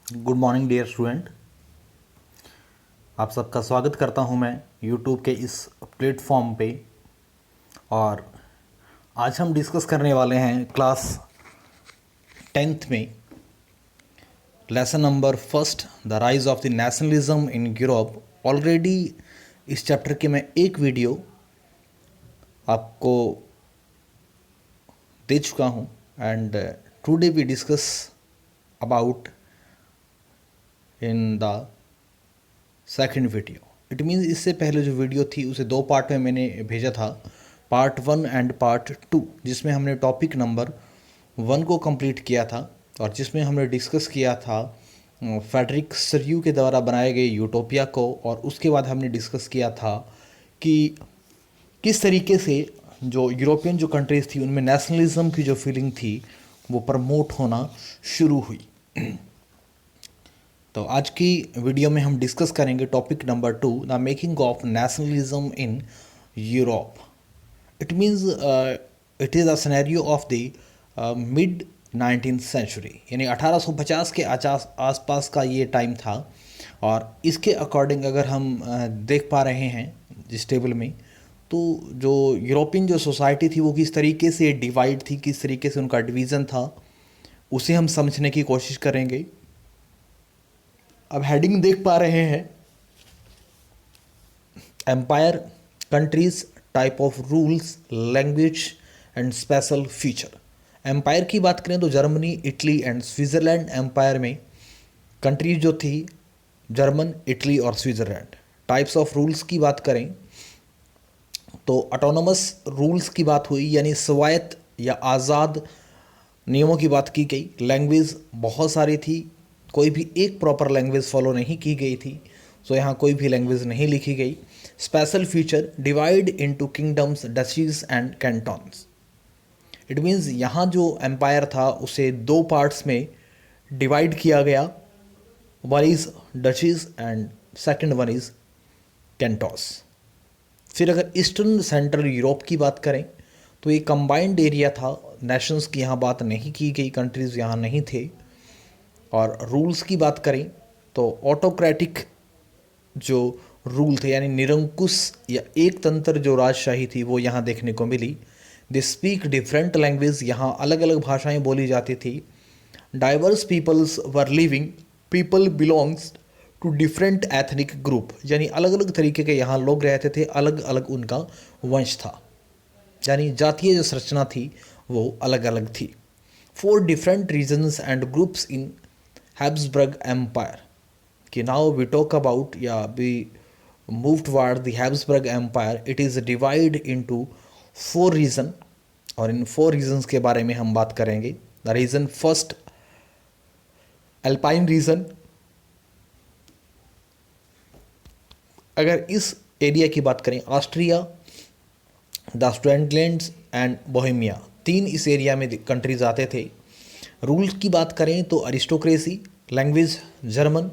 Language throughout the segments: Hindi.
Good morning dear student. आप सबका स्वागत करता हूं मैं यूट्यूब के इस प्लेटफॉर्म पे। और आज हम डिस्कस करने वाले हैं क्लास 10th में lesson number first, the rise of the nationalism in Europe. Already इस चैप्टर के मैं एक वीडियो आपको दे चुका हूं and today we discuss about in the second video. It means इससे पहले जो वीडियो थी उसे दो पार्ट में मैंने भेजा था, पार्ट 1 एंड पार्ट 2, जिसमें हमने टॉपिक नंबर 1 को कंप्लीट किया था और जिसमें हमने डिस्कस किया था फ्रेडरिक सरयू के द्वारा बनाए गए यूटोपिया को। और उसके बाद हमने डिस्कस किया था कि किस तरीके से जो यूरोपियन जो कंट्रीज़ थी उनमें नेशनलिज्म की जो फीलिंग थी वो प्रमोट होना शुरू हुई। तो आज की वीडियो में हम डिस्कस करेंगे topic number 2, the making of nationalism in Europe. It means it is a scenario of the mid 19th century, यानी 1850 के आसपास का ये टाइम था। और इसके अकॉर्डिंग अगर हम देख पा रहे हैं जिस टेबल में, तो जो यूरोपियन जो सोसाइटी थी वो किस तरीके से डिवाइड थी, किस तरीके से उनका डिवीज़न था, उसे हम समझने की कोशिश करेंगे। अब हेडिंग देख पा रहे हैं, empire, countries, type of rules, language and special feature. Empire की बात करें तो Germany, Italy and Switzerland empire में कंट्रीज जो थी जर्मन, इटली और स्विट्ज़रलैंड। टाइप्स ऑफ रूल्स की बात करें तो ऑटोनोमस रूल्स की बात हुई, यानी स्वायत्त या आज़ाद नियमों की बात की गई। लैंग्वेज बहुत सारी थी, कोई भी एक प्रॉपर लैंग्वेज फॉलो नहीं की गई थी, सो यहाँ कोई भी लैंग्वेज नहीं लिखी गई। Special feature, divide into kingdoms, duchies and cantons. It means यहाँ जो एम्पायर था उसे दो पार्ट्स में डिवाइड किया गया, one is duchies and second one is cantons. फिर अगर ईस्टर्न सेंट्रल यूरोप की बात करें तो ये कंबाइंड एरिया था, नेशंस की यहाँ बात नहीं की गई, कंट्रीज़ यहाँ नहीं थे। और रूल्स की बात करें तो ऑटोक्रेटिक जो रूल थे, यानी निरंकुश या एक तंत्र जो राजशाही थी वो यहाँ देखने को मिली। दे स्पीक डिफरेंट लैंग्वेज, यहाँ अलग अलग भाषाएं बोली जाती थी। Diverse peoples were living, people belongs to different ethnic group, यानी अलग अलग तरीके के यहाँ लोग रहते थे, अलग अलग उनका वंश था, यानी जातीय जो संरचना थी वो अलग अलग थी। 4 different regions and groups in Habsburg empire. कि नाउ वी टॉक अबाउट या we move toward the Habsburg empire. It is divide into 4 region, और इन 4 रीजन्स के बारे में हम बात करेंगे। The region first, Alpine region. अगर इस एरिया की बात करें, Austria, the Switzerland and Bohemia, 3 इस एरिया में कंट्रीज आते थे। रूल्स की बात करें तो अरिस्टोक्रेसी, लैंग्वेज जर्मन।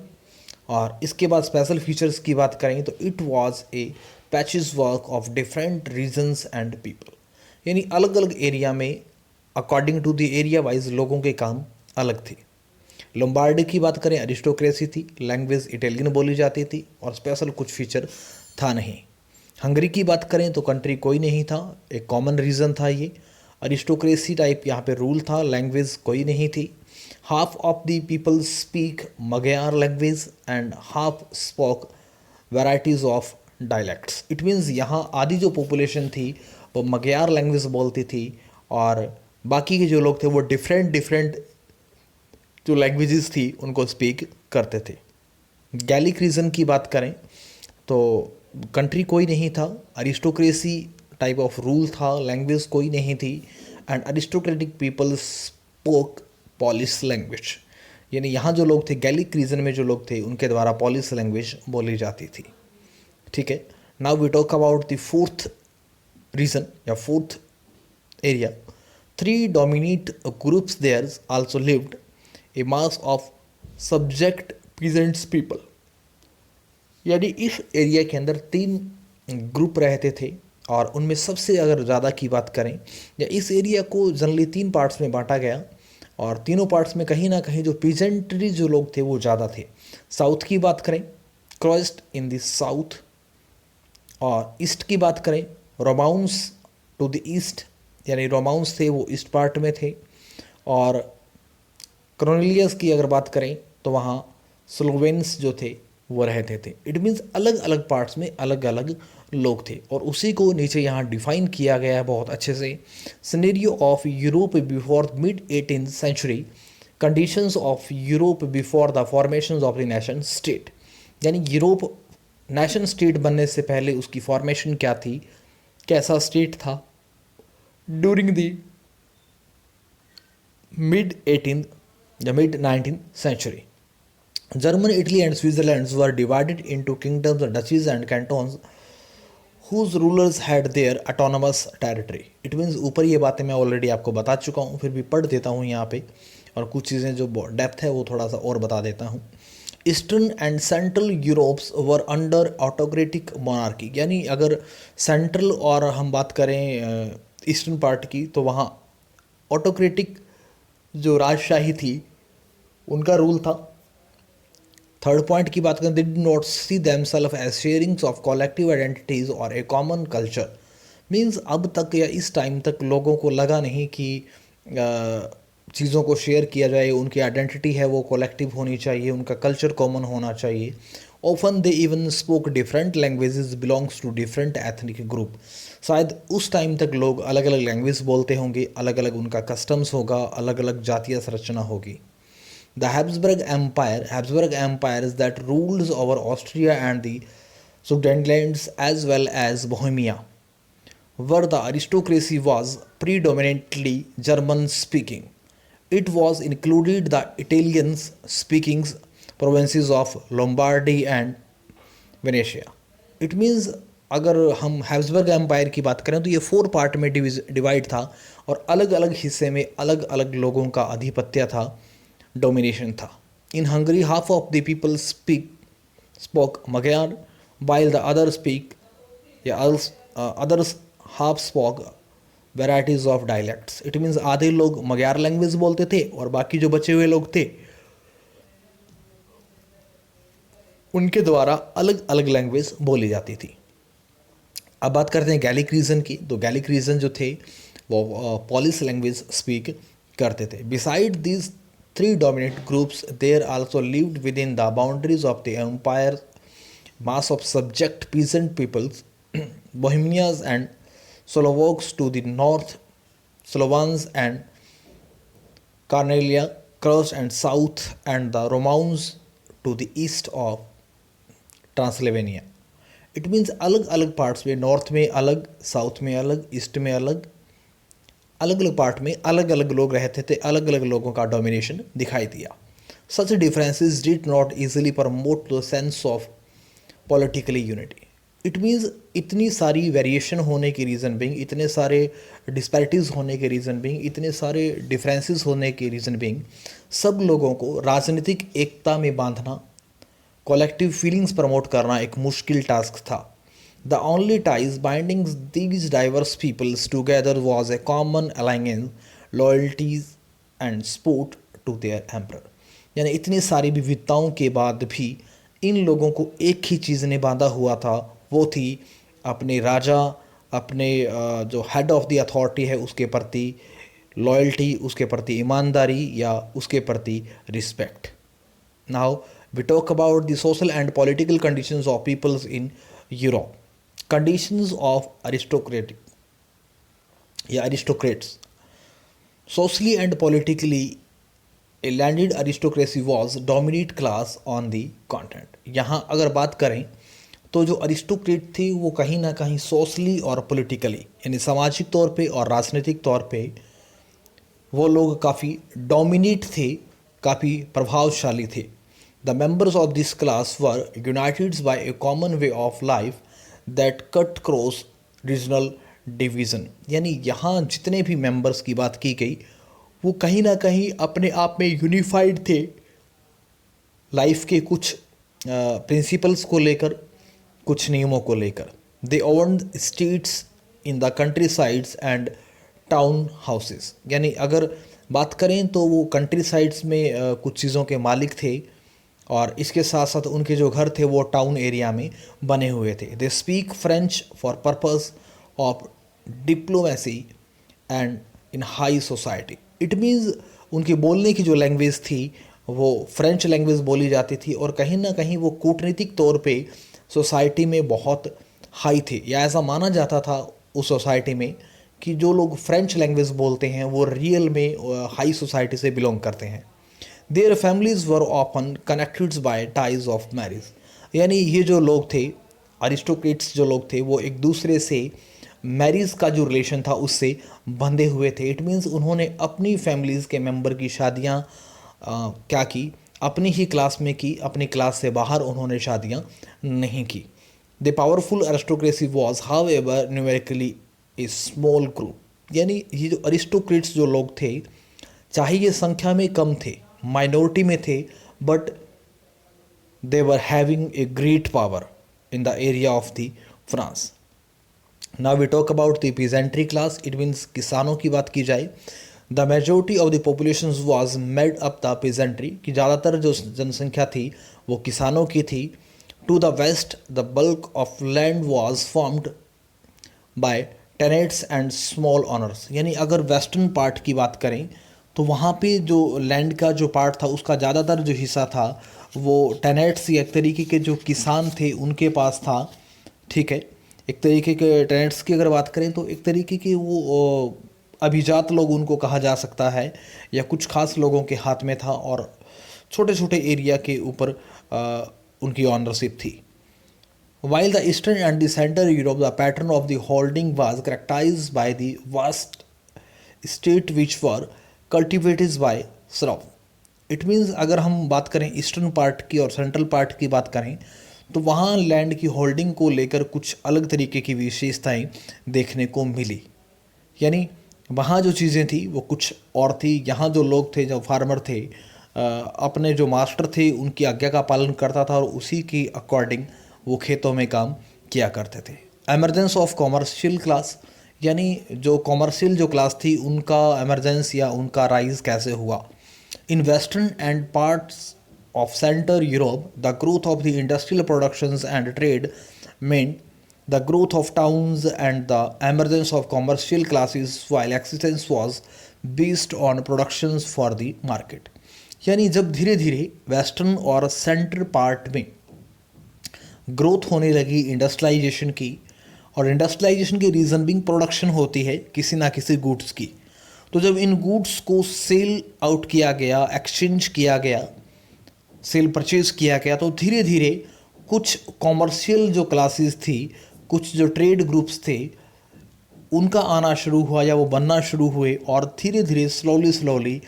और इसके बाद स्पेशल फीचर्स की बात करें तो it was a patches work of different regions and people, यानी अलग अलग एरिया में according to the area wise लोगों के काम अलग थे। लोम्बार्डी की बात करें, अरिस्टोक्रेसी थी, लैंग्वेज इटालियन बोली जाती थी और स्पेशल कुछ फीचर था नहीं। हंगरी की बात करें तो कंट्री कोई नहीं था, एक कॉमन रीजन था ये। अरिस्टोक्रेसी टाइप यहाँ पे रूल था, लैंग्वेज कोई नहीं थी। Half of the people speak Magyar language and half spoke varieties of dialects. It means यहाँ आधी जो पॉपुलेशन थी वो मगयार लैंग्वेज बोलती थी और बाकी के जो लोग थे वो डिफरेंट डिफरेंट जो लैंग्वेजेस थी उनको स्पीक करते थे। गैलिक रीजन की बात करें तो कंट्री कोई नहीं था, अरिस्टोक्रेसी टाइप ऑफ रूल था, लैंग्वेज कोई नहीं थी and aristocratic people spoke polish language, यानी यहाँ जो लोग थे गैलिक रीजन में जो लोग थे उनके द्वारा पॉलिश लैंग्वेज बोली जाती थी। ठीक है, now we talk about the 4th region या 4th area. 3 dominate groups there also lived, a mass of subject peasants people, यानी इस एरिया के अंदर 3 ग्रुप रहते थे और उनमें सबसे अगर ज़्यादा की बात करें या इस एरिया को जनरली 3 पार्ट्स में बांटा गया। और तीनों पार्ट्स में कहीं ना कहीं जो पीजेंट्री जो लोग थे वो ज़्यादा थे। साउथ की बात करें, क्रॉस्ड इन द साउथ, और ईस्ट की बात करें, रोमाउंस टू द ईस्ट, यानी रोमाउंस थे वो ईस्ट पार्ट में थे। और क्रोनेलियस की अगर बात करें तो वहाँ स्लोवेन्स जो थे वो रहते थे। इट मीन्स अलग अलग पार्ट्स में अलग अलग लोग थे, और उसी को नीचे यहाँ डिफाइन किया गया है बहुत अच्छे से। Scenario of Europe before mid 18th century, conditions of Europe before the formation of the nation state, यानी यूरोप नेशन स्टेट बनने से पहले उसकी फॉर्मेशन क्या थी, कैसा स्टेट था ड्यूरिंग द मिड 18th या mid 19th century. Germany, Italy and Switzerland were divided into kingdoms, duchies and cantons whose rulers had their autonomous territory. It means ऊपर ये बातें मैं ऑलरेडी आपको बता चुका हूँ, फिर भी पढ़ देता हूँ यहाँ पे, और कुछ चीज़ें जो डेप्थ है वो थोड़ा सा और बता देता हूँ। Eastern and central Europe's were under autocratic monarchy, यानी अगर सेंट्रल और हम बात करें ईस्टर्न पार्ट की, तो वहाँ ऑटोक्रेटिक जो राजशाही थी उनका रूल था। थर्ड पॉइंट की बात करें, they did not see themselves as sharings of collective identities और ए कॉमन कल्चर। मीन्स अब तक या इस टाइम तक लोगों को लगा नहीं कि चीज़ों को शेयर किया जाए, उनकी आइडेंटिटी है वो कलेक्टिव होनी चाहिए, उनका कल्चर कॉमन होना चाहिए। Often they even spoke different languages belongs to different ethnic group. शायद उस टाइम तक लोग अलग अलग लैंग्वेज बोलते होंगे, अलग अलग उनका कस्टम्स होगा, अलग अलग जातीय संरचना होगी। The Habsburg Empire is that rules over Austria and the Sudetenlands as well as Bohemia, where the aristocracy was predominantly German speaking. It was included the Italian speaking provinces of Lombardy and Venetia. It means अगर हम हैब्सबर्ग एम्पायर की बात करें तो ये 4 पार्ट में डिवाइड था, और अलग अलग हिस्से में अलग अलग लोगों का आधिपत्य था, डोमिनेशन था। In Hungary half of the people spoke Magyar while the other speak या others half spoke varieties of dialects. It means आधे लोग मगयार लैंग्वेज बोलते थे और बाकी जो बचे हुए लोग थे उनके द्वारा अलग अलग लैंग्वेज बोली जाती थी। अब बात करते हैं गैलिक रीजन की, तो गैलिक रीजन जो थे वो पॉलिश लैंग्वेज स्पीक करते थे। Beside these 3 dominant groups, there also lived within the boundaries of the empire mass of subject peasant peoples, Bohemians and Slovaks to the north, Slovans and Carnelia, Crust and south, and the Romans to the east of Transylvania. It means अलग अलग पार्ट्स में, नॉर्थ में अलग, साउथ में अलग, ईस्ट में अलग, अलग अलग पार्ट में अलग अलग लोग रहते थे, अलग अलग लोगों का डोमिनेशन दिखाई दिया। Such differences did not easily promote the sense of politically unity. It means इतनी सारी वेरिएशन होने के रीज़न बिंग, इतने सारे डिस्पैरिटीज़ होने के रीज़न बिंग, इतने सारे डिफरेंसेस होने के रीज़न बिंग, सब लोगों को राजनीतिक एकता में बांधना, कलेक्टिव फीलिंग्स प्रमोट करना एक मुश्किल टास्क था। The only ties binding these diverse peoples together was a common alliance, loyalties and support to their emperor. यानी इतनी सारी विविधताओं के बाद भी इन लोगों को एक ही चीज़ ने बांधा हुआ था, वो थी अपने राजा, अपने जो हेड ऑफ द अथॉरिटी है उसके प्रति लॉयल्टी, उसके प्रति ईमानदारी या उसके प्रति respect. Now we talk about the social and political conditions of peoples in Europe. Conditions of aristocrats. Socially and politically, a landed aristocracy was dominant class on the continent. यहाँ अगर बात करें तो जो अरिस्टोक्रेट थे वो कहीं ना कहीं सोशली और पॉलिटिकली, यानी सामाजिक तौर पे और राजनीतिक तौर पे वो लोग काफ़ी डोमिनेट थे, काफ़ी प्रभावशाली थे। The members of this class were united by a common way of life that cut cross regional division. यानी यहाँ जितने भी मेंबर्स की बात की गई वो कहीं ना कहीं अपने आप में यूनिफाइड थे लाइफ के कुछ प्रिंसिपल्स को लेकर, कुछ नियमों को लेकर। They owned states in the country sides and town houses. यानी अगर बात करें तो वो कंट्री साइड्स में कुछ चीज़ों के मालिक थे, और इसके साथ साथ उनके जो घर थे वो टाउन एरिया में बने हुए थे। They speak French for purpose of diplomacy and in high society. It means उनकी बोलने की जो लैंग्वेज थी वो फ्रेंच लैंग्वेज बोली जाती थी, और कहीं ना कहीं वो कूटनीतिक तौर पे सोसाइटी में बहुत हाई थे, या ऐसा माना जाता था उस सोसाइटी में कि जो लोग फ्रेंच लैंग्वेज बोलते हैं वो रियल में हाई सोसाइटी से बिलोंग करते हैं। Their families were often connected by ties of marriage, यानी ये जो लोग थे, अरिस्टोक्रेट्स जो लोग थे, वो एक दूसरे से मैरिज का जो रिलेशन था उससे बंधे हुए थे। इट मीन्स उन्होंने अपनी फैमिलीज़ के मेंबर की शादियाँ क्या की, अपनी ही क्लास में की, अपनी क्लास से बाहर उन्होंने शादियाँ नहीं की। The powerful aristocracy was how ever numerically A small group, यानी ये जो अरिस्टोक्रेट्स जो लोग थे, चाहे ये संख्या में कम थे, माइनॉरिटी में थे, but they were having a great power in the area of the France. Now we talk about the peasantry class, it means किसानों की बात की जाए। The majority of the population was made up the peasantry, कि ज़्यादातर जो जनसंख्या थी वो किसानों की थी। To the west the bulk of land was formed by tenants and small owners, यानी अगर वेस्टर्न पार्ट की बात करें तो वहाँ पे जो लैंड का जो पार्ट था उसका ज़्यादातर जो हिस्सा था वो टेनेट्स या एक तरीके के जो किसान थे उनके पास था। ठीक है, एक तरीके के टेनेट्स की अगर बात करें तो एक तरीके के वो अभिजात लोग उनको कहा जा सकता है, या कुछ खास लोगों के हाथ में था, और छोटे छोटे एरिया के ऊपर उनकी ऑनरशिप थी। While the eastern and the central Europe, the pattern of the holding was characterized by the vast state which were cultivated by Slav. It means अगर हम बात करें ईस्टर्न पार्ट की और सेंट्रल पार्ट की बात करें तो वहाँ लैंड की होल्डिंग को लेकर कुछ अलग तरीके की विशेषताएं देखने को मिली। यानी वहाँ जो चीज़ें थी वो कुछ और थी। यहाँ जो लोग थे, जो फार्मर थे, अपने जो मास्टर थे उनकी आज्ञा का पालन करता था और उसी की अकॉर्डिंग वो खेतों में काम किया करते थे। एमरजेंस ऑफ कॉमर्शियल क्लास, यानी जो कॉमर्शियल जो क्लास थी उनका एमरजेंस या उनका राइज कैसे हुआ। In western and parts of Central Europe, the growth of the industrial productions and trade meant the growth of towns and the emergence of commercial classes, while existence was based on productions for the market. यानी जब धीरे धीरे वेस्टर्न और सेंट्रल पार्ट में ग्रोथ होने लगी इंडस्ट्रियलाइजेशन की, और इंडस्ट्रियलाइजेशन की रीज़न बिंग प्रोडक्शन होती है किसी ना किसी गुड्स की, तो जब इन गुड्स को सेल आउट किया गया, एक्सचेंज किया गया, सेल परचेज किया गया, तो धीरे धीरे कुछ कॉमर्शियल जो क्लासेस थी, कुछ जो ट्रेड ग्रुप्स थे, उनका आना शुरू हुआ या वो बनना शुरू हुए, और धीरे धीरे स्लोली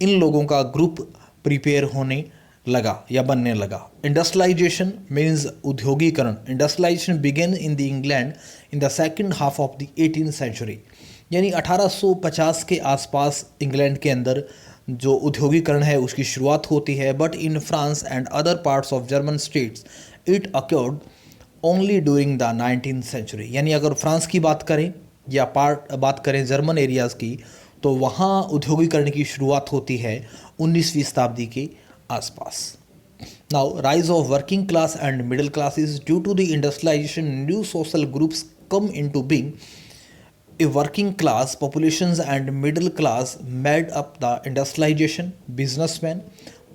इन लोगों का ग्रुप प्रिपेयर होने लगा या बनने लगा। इंडस्ट्रियलाइजेशन मीन्स उद्योगीकरण। Industrialisation began in the England in the second half of the 18th century, यानी 1850 के आसपास इंग्लैंड के अंदर जो उद्योगीकरण है उसकी शुरुआत होती है। But in France and other parts of German states it occurred only during the 19th century, यानी अगर फ्रांस की बात करें या बात करें जर्मन एरियाज़ की, तो वहाँ उद्योगीकरण की शुरुआत होती है 19वीं शताब्दी के आसपास। Now rise of working class and middle classes due to the industrialisation, new social groups come into being. A working class populations and middle class made up the industrialization, businessmen,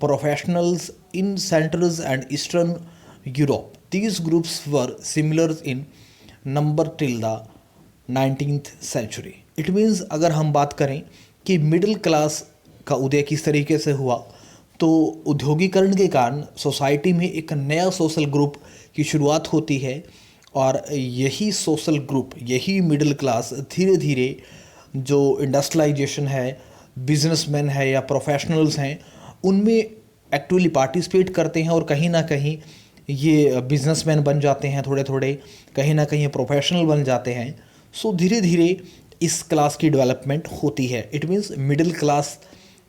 professionals in Central and Eastern Europe. These groups were similar in number till the 19th century. It means अगर हम बात करें कि मिडिल क्लास का उदय किस तरीके से हुआ, तो उद्योगीकरण के कारण सोसाइटी में एक नया सोशल ग्रुप की शुरुआत होती है, और यही सोशल ग्रुप, यही मिडिल क्लास धीरे धीरे जो इंडस्ट्रियलाइजेशन है, बिजनेसमैन है या प्रोफेशनल्स हैं, उनमें एक्टिवली पार्टिसिपेट करते हैं, और कहीं ना कहीं ये बिजनेसमैन बन जाते हैं, थोड़े थोड़े कहीं ना कहीं प्रोफेशनल बन जाते हैं। सो धीरे धीरे इस क्लास की डेवलपमेंट होती है। इट मीन्स मिडिल क्लास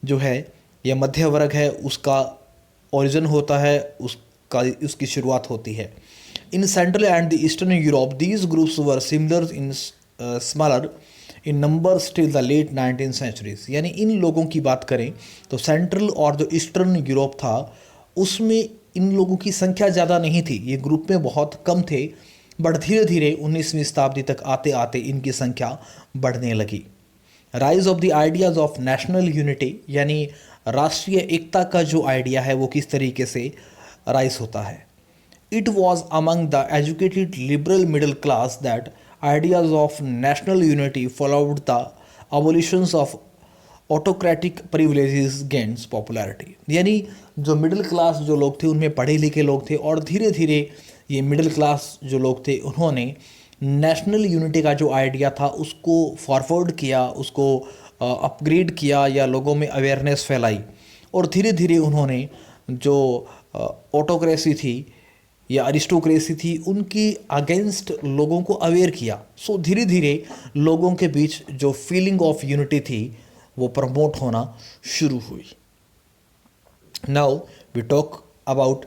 जो है या मध्य वर्ग है, उसका ओरिजिन होता है, उसकी शुरुआत होती है। In Central and the Eastern Europe, these groups were similar in smaller in numbers till the late 19th centuries. यानी इन लोगों की बात करें तो सेंट्रल और जो ईस्टर्न यूरोप था उसमें इन लोगों की संख्या ज़्यादा नहीं थी, ये ग्रुप में बहुत कम थे, बट धीरे धीरे 19वीं शताब्दी तक आते आते इनकी संख्या बढ़ने लगी। Rise of the ideas of national unity, यानी राष्ट्रीय एकता का जो आइडिया है वो किस तरीके से राइज होता है। It was among the educated liberal middle class that ideas of national unity followed the abolitions of autocratic privileges gains popularity. यानी जो मिडिल क्लास जो लोग थे उनमें पढ़े लिखे लोग थे और धीरे धीरे ये मिडिल क्लास जो लोग थे उन्होंने नेशनल यूनिटी का जो आइडिया था उसको फॉरवर्ड किया, उसको अपग्रेड किया या लोगों में अवेयरनेस फैलाई और धीरे धीरे उन्होंने जो ऑटोक्रेसी थी या अरिस्टोक्रेसी थी उनकी अगेंस्ट लोगों को अवेयर किया। सो धीरे धीरे लोगों के बीच जो फीलिंग ऑफ यूनिटी थी वो प्रमोट होना शुरू हुई। Now we talk about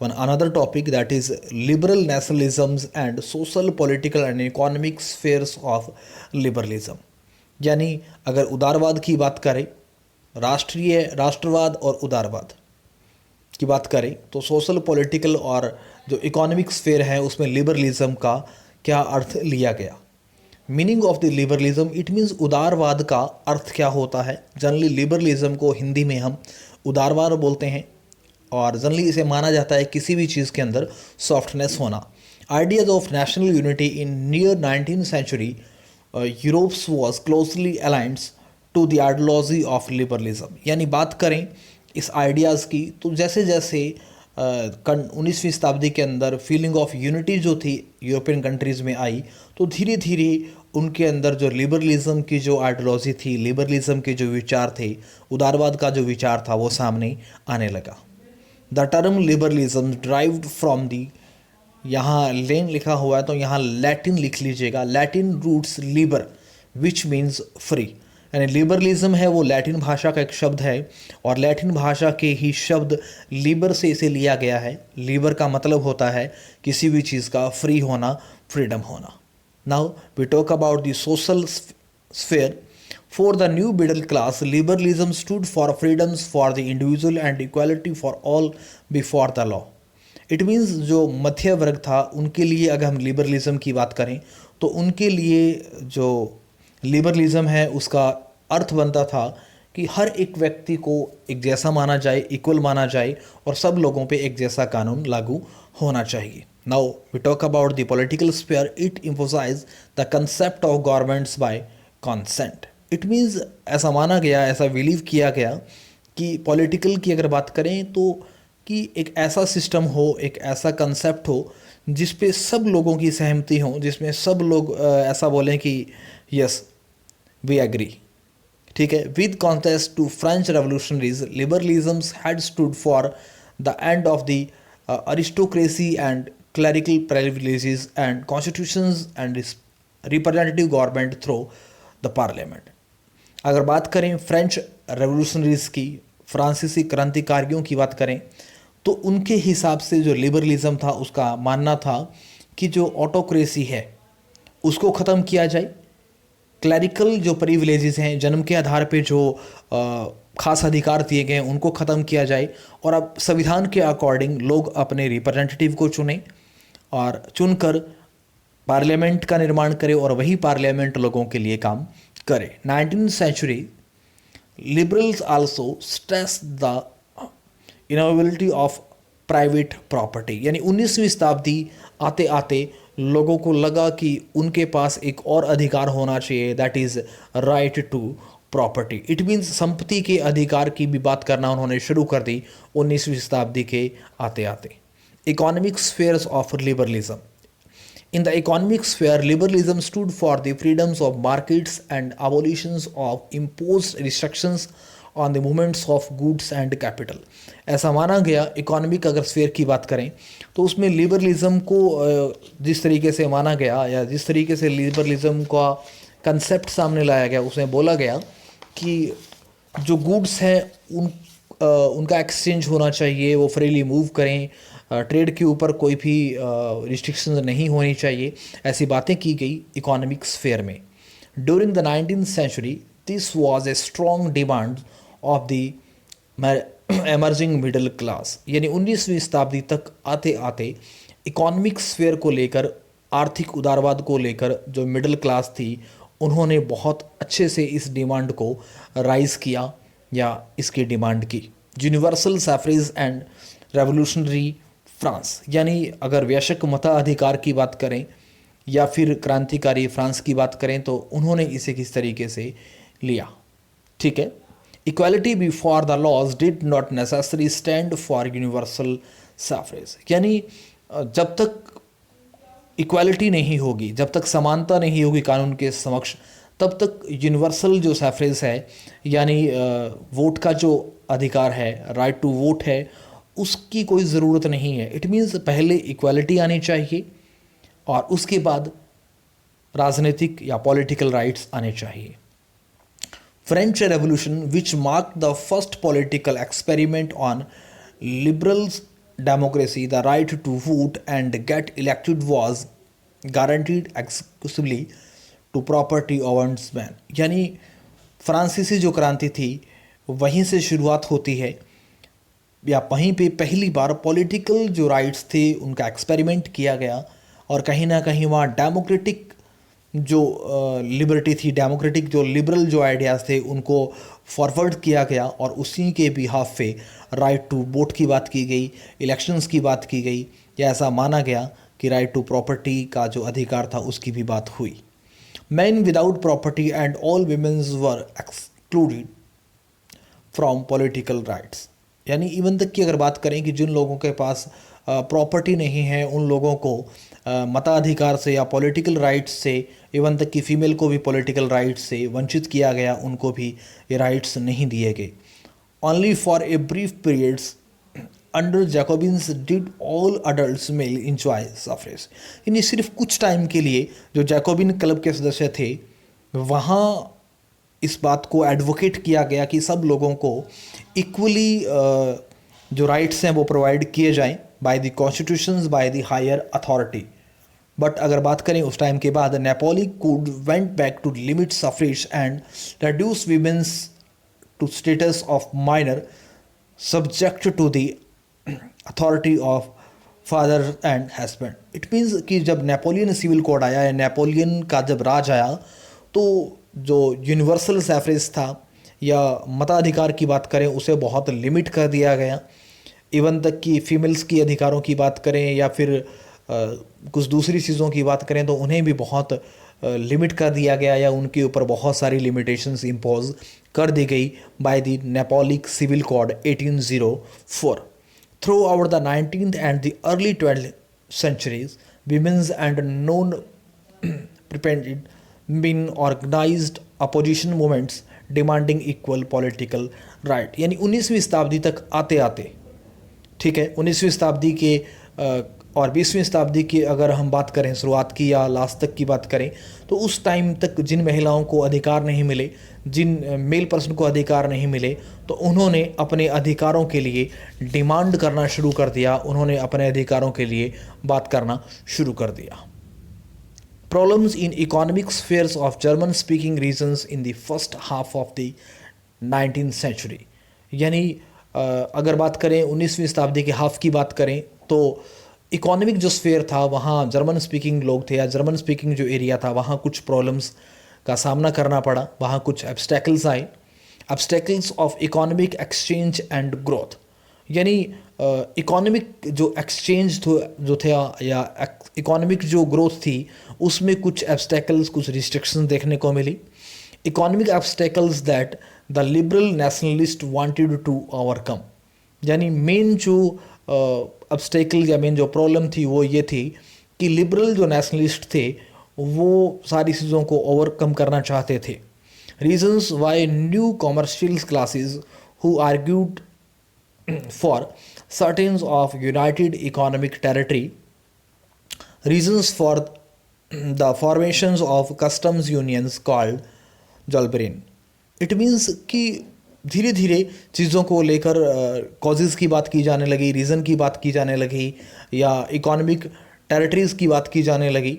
one another topic that is liberal nationalisms and social political and economic spheres of liberalism. यानी अगर उदारवाद की बात करें, राष्ट्रवाद और उदारवाद की बात करें तो सोशल पॉलिटिकल और जो इकोनॉमिक स्फेयर है उसमें लिबरलिज्म का क्या अर्थ लिया गया। Meaning of the liberalism, it means उदारवाद का अर्थ क्या होता है। जनरली लिबरलिज्म को हिंदी में हम उदारवाद बोलते हैं और जनरली इसे माना जाता है किसी भी चीज़ के अंदर सॉफ्टनेस होना। Ideas of national unity in near 19th century Europes was closely aligned to the ideology of liberalism. यानी बात करें इस आइडियाज़ की तो जैसे जैसे 19वीं शताब्दी के अंदर फीलिंग ऑफ यूनिटी जो थी यूरोपियन कंट्रीज़ में आई तो धीरे धीरे उनके अंदर जो लिबरलिज्म की जो आइडियोलॉजी थी, लिबरलिज्म के जो विचार थे, उदारवाद का जो विचार था वो सामने आने लगा। The term liberalism derived from the, यहाँ लेन लिखा हुआ है तो यहाँ लैटिन लिख लीजिएगा, Latin roots liber which means free. यानी लिबरलिज्म है वो लैटिन भाषा का एक शब्द है और लैटिन भाषा के ही शब्द लिबर से इसे लिया गया है। लिबर का मतलब होता है किसी भी चीज़ का फ्री होना, फ्रीडम होना। Now we talk about the social sphere. For the new middle class liberalism stood for freedoms for the individual and equality for all before the law. It means जो मध्य वर्ग था उनके लिए अगर हम लिबरलिज्म की बात करें तो उनके लिए जो लिबरलिज्म है उसका अर्थ बनता था कि हर एक व्यक्ति को एक जैसा माना जाए, इक्वल माना जाए और सब लोगों पे एक जैसा कानून लागू होना चाहिए। Now we talk about the political sphere. It emphasise the concept of governments by consent. It means ऐसा माना गया, ऐसा बिलीव किया गया कि पॉलिटिकल की अगर बात करें तो कि एक ऐसा सिस्टम हो, एक ऐसा कंसेप्ट हो जिस पे सब लोगों की सहमति हो, जिसमें सब लोग ऐसा बोलें कि यस वी एग्री। ठीक है। With contest to French revolutionaries liberalisms had stood for the end of the aristocracy and clerical privileges and constitutions and representative government through the parliament. अगर बात करें फ्रेंच रेवोल्यूशनरीज की, फ्रांसीसी क्रांतिकारियों की बात करें तो उनके हिसाब से जो लिबरलिज्म था उसका मानना था कि जो ऑटोक्रेसी है उसको ख़त्म किया जाए, क्लरिकल जो प्रिविलेजेस हैं, जन्म के आधार पे जो खास अधिकार दिए गए हैं उनको ख़त्म किया जाए और अब संविधान के अकॉर्डिंग लोग अपने रिप्रेजेंटेटिव को चुनें और चुनकर पार्लियामेंट का निर्माण करें और वही पार्लियामेंट लोगों के लिए काम करे। 19th century liberals also stress the inevitability of private property. यानी 19वीं शताब्दी आते आते लोगों को लगा कि उनके पास एक और अधिकार होना चाहिए, that is right to property. It means संपत्ति के अधिकार की भी बात करना उन्होंने शुरू कर दी 19वीं शताब्दी के आते आते। Economic spheres of liberalism. In the economic sphere, liberalism stood for the freedoms of markets and abolitions of imposed restrictions on the movements of goods and capital. ऐसा माना गया इकोनॉमिक अगर स्फेयर की बात करें तो उसमें लिबरलिज्म को जिस तरीके से माना गया या जिस तरीके से लिबरलिज्म का कंसेप्ट सामने लाया गया उसमें बोला गया कि जो गुड्स हैं उनका एक्सचेंज होना चाहिए, वो फ्रीली मूव करें, ट्रेड के ऊपर कोई भी रिस्ट्रिक्शंस नहीं होनी चाहिए। ऐसी बातें की गई इकोनॉमिक स्फेयर में। During the 19th century, this was a strong demand of the emerging middle class. यानी 19वीं शताब्दी तक आते आते इकोनॉमिक स्फेयर को लेकर, आर्थिक उदारवाद को लेकर जो मिडिल क्लास थी उन्होंने बहुत अच्छे से इस डिमांड को राइज किया या इसकी डिमांड की। यूनिवर्सल सैफ्रेज एंड रेवोल्यूशनरी फ्रांस, यानी अगर वैश्विक मताधिकार की बात करें या फिर क्रांतिकारी फ्रांस की बात करें तो उन्होंने इसे किस तरीके से लिया। ठीक है, equality before the laws did not necessary stand for universal suffrage, यानी जब तक इक्वालिटी नहीं होगी, जब तक समानता नहीं होगी कानून के समक्ष, तब तक यूनिवर्सल जो सैफ्रेज है यानी वोट का जो अधिकार है, राइट टू वोट है, उसकी कोई ज़रूरत नहीं है। इट मीन्स पहले इक्वालिटी आनी चाहिए और उसके बाद राजनीतिक या पॉलिटिकल राइट्स आने चाहिए। French revolution which mark the first political experiment on liberals democracy, the right to vote and get elected was guaranteed exclusively to property owners men, यानी फ्रांसीसी जो क्रांति थी वहीं से शुरुआत होती है या वहीं पे पहली बार पॉलिटिकल जो राइट्स थे उनका एक्सपेरिमेंट किया गया और कहीं ना कहीं वहाँ डेमोक्रेटिक जो लिबर्टी थी, डेमोक्रेटिक जो लिबरल जो आइडियाज़ थे उनको फॉरवर्ड किया गया और उसी के बिहाफ पे राइट टू वोट की बात की गई, इलेक्शंस की बात की गई, या ऐसा माना गया कि राइट टू प्रॉपर्टी का जो अधिकार था उसकी भी बात हुई। Man without property and all women's were excluded from political rights, यानी इवन तक की अगर बात करें कि जिन लोगों के पास प्रॉपर्टी नहीं है उन लोगों को मताधिकार से या पॉलिटिकल राइट्स से, इवन तक कि फीमेल को भी पॉलिटिकल राइट्स से वंचित किया गया, उनको भी ये राइट्स नहीं दिए गए। Only for a brief periods under Jacobins did all adults male enjoy suffrage, यानी सिर्फ कुछ टाइम के लिए जो जैकोबिन क्लब के सदस्य थे वहाँ इस बात को एडवोकेट किया गया कि सब लोगों को इक्वली जो राइट्स हैं वो प्रोवाइड किए जाएं by the constitutions, by the higher authority. But अगर बात करें उस टाइम के बाद, Napoleon could went back to limit suffrage and reduce women's to status of minor subject to the authority of father and husband. It means कि जब नेपोलियन सिविल कोड आया या नेपोलियन का जब राज आया तो जो यूनिवर्सल सैफ्रेज था या मताधिकार की बात करें उसे बहुत लिमिट कर दिया गया। इवन तक कि फीमेल्स की अधिकारों की बात करें या फिर कुछ दूसरी चीज़ों की बात करें तो उन्हें भी बहुत लिमिट कर दिया गया या उनके ऊपर बहुत सारी लिमिटेशंस इम्पोज कर दी गई by the Napoleonic civil code 1804। Throughout the 19th and the early 12th centuries, women's and non-repentant been organized opposition movements demanding equal political right, यानी 19वीं शताब्दी तक आते आते, ठीक है, 19वीं शताब्दी के और 20वीं शताब्दी की अगर हम बात करें शुरुआत की या लास्ट तक की बात करें तो उस टाइम तक जिन महिलाओं को अधिकार नहीं मिले, जिन मेल पर्सन को अधिकार नहीं मिले, तो उन्होंने अपने अधिकारों के लिए डिमांड करना शुरू कर दिया, उन्होंने अपने अधिकारों के लिए बात करना शुरू कर दिया। Problems in economic spheres of German speaking regions in the first half of the 19th century, यानी अगर बात करें 19वीं शताब्दी के हाफ की बात करें तो इकोनॉमिक जो स्फेयर था वहाँ जर्मन स्पीकिंग लोग थे या जर्मन स्पीकिंग जो एरिया था वहाँ कुछ प्रॉब्लम्स का सामना करना पड़ा, वहाँ कुछ एब्स्टैकल्स आए, obstacles of economic exchange and growth, यानी इकोनॉमिक जो एक्सचेंज जो थे या इकोनॉमिक जो ग्रोथ थी उसमें कुछ एब्स्टैकल्स, कुछ रिस्ट्रिक्शन देखने को मिली। Economic obstacles that the liberal nationalist wanted to overcome, यानी मेन जो ऑब्स्टेकल या मेन जो प्रॉब्लम थी वो ये थी कि लिबरल जो नेशनलिस्ट थे वो सारी चीज़ों को ओवरकम करना चाहते थे। Reasons why new commercial classes who argued for certain of united economic territory, reasons for the formations of customs unions called Zollverein. It means कि धीरे धीरे चीज़ों को लेकर कॉजेज़ की बात की जाने लगी, रीज़न की बात की जाने लगी या इकोनॉमिक टेरिटरीज़ की बात की जाने लगी।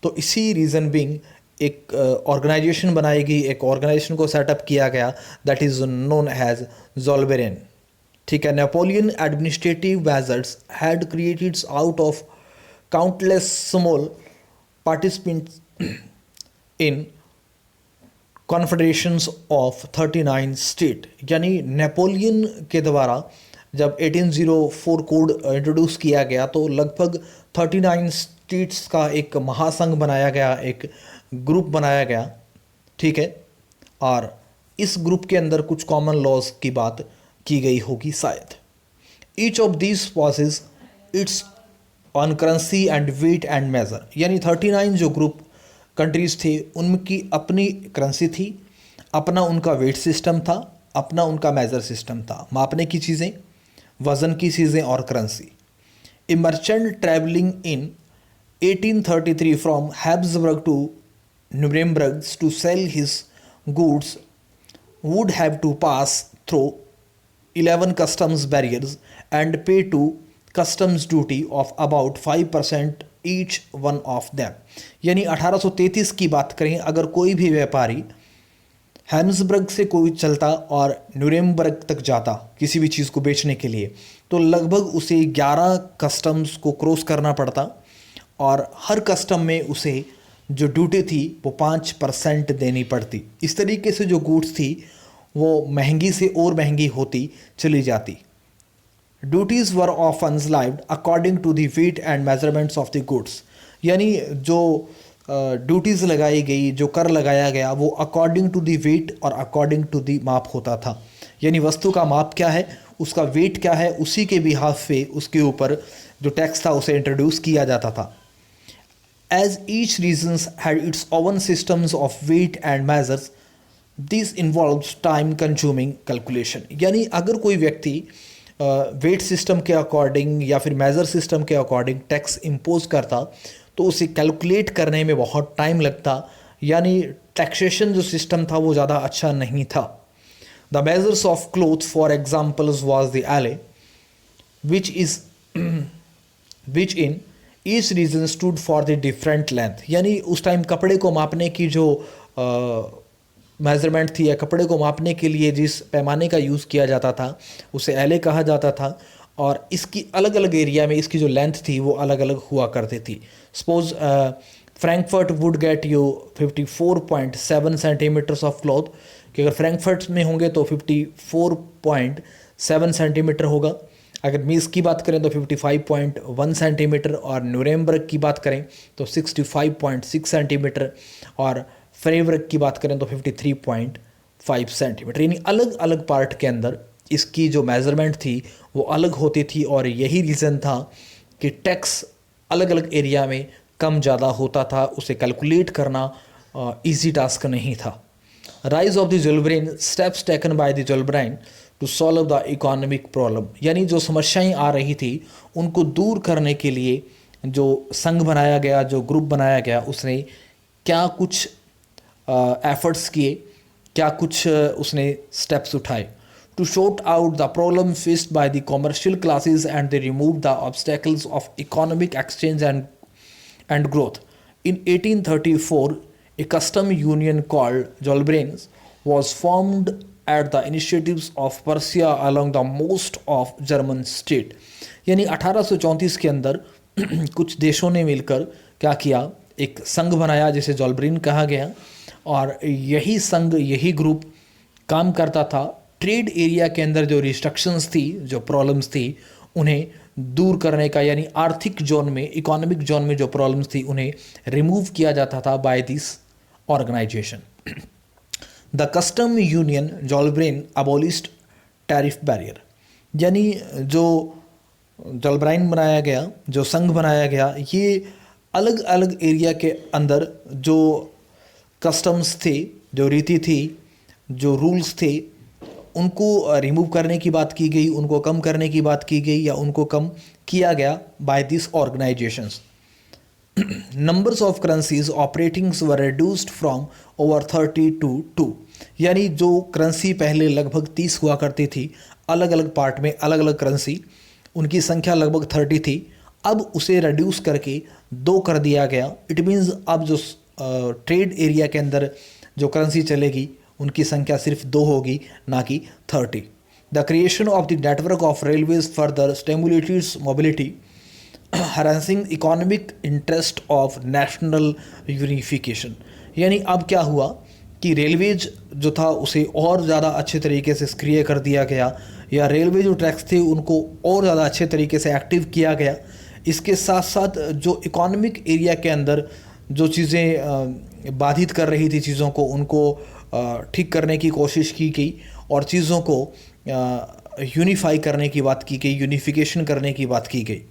तो इसी रीज़न बिंग एक ऑर्गेनाइजेशन बनाई गई, एक ऑर्गेनाइजेशन को सेटअप किया गया, that is known as Zollverein. ठीक है, Napoleon administrative measures had created out of countless small participants in confederations of 39 state. यानी नेपोलियन के द्वारा जब 1804 कोड इंट्रोड्यूस किया गया तो लगभग 39 स्टेट्स का एक महासंघ बनाया गया, एक ग्रुप बनाया गया। ठीक है, और इस ग्रुप के अंदर कुछ कॉमन लॉज की बात की गई होगी शायद। Each of these possesses its own currency and weight and measure. यानी 39 जो ग्रुप कंट्रीज थे उनकी अपनी करेंसी थी, अपना उनका वेट सिस्टम था, अपना उनका मेजर सिस्टम था, मापने की चीज़ें, वज़न की चीज़ें और currency. A merchant travelling in 1833 from Habsburg to Nuremberg to sell his goods would have to pass through 11 customs barriers and pay to customs duty of about 5% each one of them। यानी 1833 की बात करें, अगर कोई भी व्यापारी हैम्सबर्ग से कोई चलता और न्यूरेमबर्ग तक जाता किसी भी चीज़ को बेचने के लिए, तो लगभग उसे 11 कस्टम्स को क्रॉस करना पड़ता और हर कस्टम में उसे जो ड्यूटी थी वो 5% देनी पड़ती। इस तरीके से जो गुड्स थी वो महंगी से और महंगी होती चली जाती। Duties were often levied according to the weight and measurements of the goods. यानी जो ड्यूटीज़ लगाई गई, जो कर लगाया गया, वो अकॉर्डिंग टू द वेट और अकॉर्डिंग टू द माप होता था। यानी वस्तु का माप क्या है, उसका वेट क्या है, उसी के बिहाफ पे उसके ऊपर जो टैक्स था उसे इंट्रोड्यूस किया जाता था। As each region had its own systems of weight and measures, this involves time consuming calculation। यानी अगर कोई व्यक्ति वेट सिस्टम के अकॉर्डिंग या फिर मेज़र सिस्टम के अकॉर्डिंग टैक्स इम्पोज करता तो उसे कैलकुलेट करने में बहुत टाइम लगता, यानी टैक्सेशन जो सिस्टम था वो ज़्यादा अच्छा नहीं था। The measures of cloth for examples was the elle which in each region stood for the different length. यानी उस टाइम कपड़े को मापने की जो मेज़रमेंट थी या कपड़े को मापने के लिए जिस पैमाने का यूज़ किया जाता था उसे एले कहा जाता था, और इसकी अलग अलग एरिया में इसकी जो लेंथ थी वो अलग अलग हुआ करती थी। Suppose Frankfurt would get you 54.7 centimetres of cloth, कि अगर फ्रैंकफर्ट में होंगे तो 54.7 सेंटीमीटर होगा। अगर मीज़ की बात करें तो 55.1 सेंटीमीटर, और न्यूरेमबर्ग की बात करें तो 65.6 सेंटीमीटर, और फ्रेबर्ग की बात करें तो 53.5 सेंटीमीटर। यानी अलग अलग पार्ट के अंदर इसकी जो मेज़रमेंट थी वो अलग होती थी, और यही रीज़न था कि टैक्स अलग अलग एरिया में कम ज़्यादा होता था, उसे कैलकुलेट करना इजी टास्क नहीं था। Rise of the Zollverein, steps taken by the Zollverein to solve the economic problem. यानी जो समस्याएं आ रही थी उनको दूर करने के लिए जो संघ बनाया गया, जो ग्रुप बनाया गया, उसने क्या कुछ एफर्ट्स किए, क्या कुछ उसने स्टेप्स उठाए। To sort out the problem faced by the commercial classes and they remove the obstacles of economic exchange and growth. In 1834 a custom union called Zollverein was formed at the initiatives of Persia along the most of German state। यानी 1834 के अंदर कुछ देशों ने मिलकर क्या किया, एक संघ बनाया जिसे जोल्बेरेन कहा गया, और यही संघ, यही ग्रुप काम करता था ट्रेड एरिया के अंदर जो रिस्ट्रिक्शंस थी, जो प्रॉब्लम्स थी, उन्हें दूर करने का। यानी आर्थिक जोन में, इकोनॉमिक जोन में जो प्रॉब्लम्स थी उन्हें रिमूव किया जाता था by this organisation. The custom union Zollverein abolished tariff barrier. यानी जो जोल्बेरेन बनाया गया, जो संघ बनाया गया, ये अलग अलग एरिया के अंदर जो कस्टम्स थे, जो रीति थी, जो रूल्स थे, उनको रिमूव करने की बात की गई, उनको कम करने की बात की गई, या उनको कम किया गया by this organisations. Numbers of currencies operatings were reduced from over 30 to 2। यानी जो करेंसी पहले लगभग 30 हुआ करती थी, अलग अलग पार्ट में अलग अलग करेंसी, उनकी संख्या लगभग 30 थी, अब उसे रिड्यूस करके 2 कर दिया गया। इट मीन्स अब जो ट्रेड एरिया के अंदर जो करेंसी चलेगी उनकी संख्या सिर्फ 2 होगी, ना कि 30। The creation of the network of railways further stimulateds mobility, harnessing economic interest of national unification. यानी अब क्या हुआ कि रेलवेज जो था उसे और ज़्यादा अच्छे तरीके से सक्रिय कर दिया गया, या रेलवे जो ट्रैक्स थे उनको और ज़्यादा अच्छे तरीके से एक्टिव किया गया। इसके साथ साथ जो इकोनॉमिक एरिया के अंदर जो चीज़ें बाधित कर रही थी चीज़ों को, उनको ठीक करने की कोशिश की गई और चीज़ों को यूनिफाई करने की बात की गई, यूनिफिकेशन करने की बात की गई।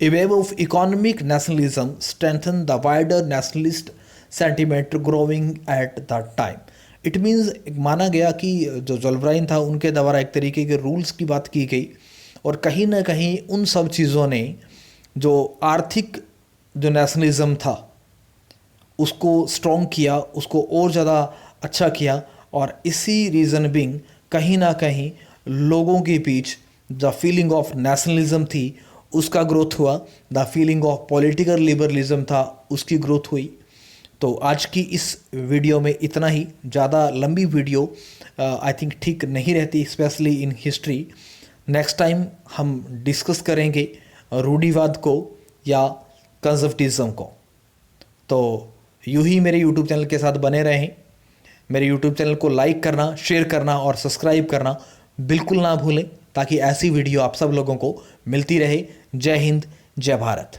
A wave of economic nationalism strengthened the wider nationalist sentiment growing at that time. It means माना गया कि जो जोल्बराइन था उनके द्वारा एक तरीके के रूल्स की बात की गई, और कहीं ना कहीं उन सब चीज़ों ने जो आर्थिक जो नेशनलिज्म था उसको स्ट्रॉन्ग किया, उसको और ज़्यादा अच्छा किया। और इसी रीज़न बिंग कहीं ना कहीं लोगों के बीच द फीलिंग ऑफ नेशनलिज्म थी उसका ग्रोथ हुआ, the feeling of political liberalism था उसकी ग्रोथ हुई। तो आज की इस वीडियो में इतना ही। ज़्यादा लंबी वीडियो आई थिंक ठीक नहीं रहती, specially in history. Next time हम डिस्कस करेंगे रूढ़िवाद को या कंजर्वेटिज्म को। तो यूं ही मेरे यूट्यूब चैनल के साथ बने रहें। मेरे यूट्यूब चैनल को लाइक करना, शेयर करना और सब्सक्राइब करना बिल्कुल ना भूलें, ताकि ऐसी वीडियो आप सब लोगों को मिलती रहे। जय हिंद, जय भारत।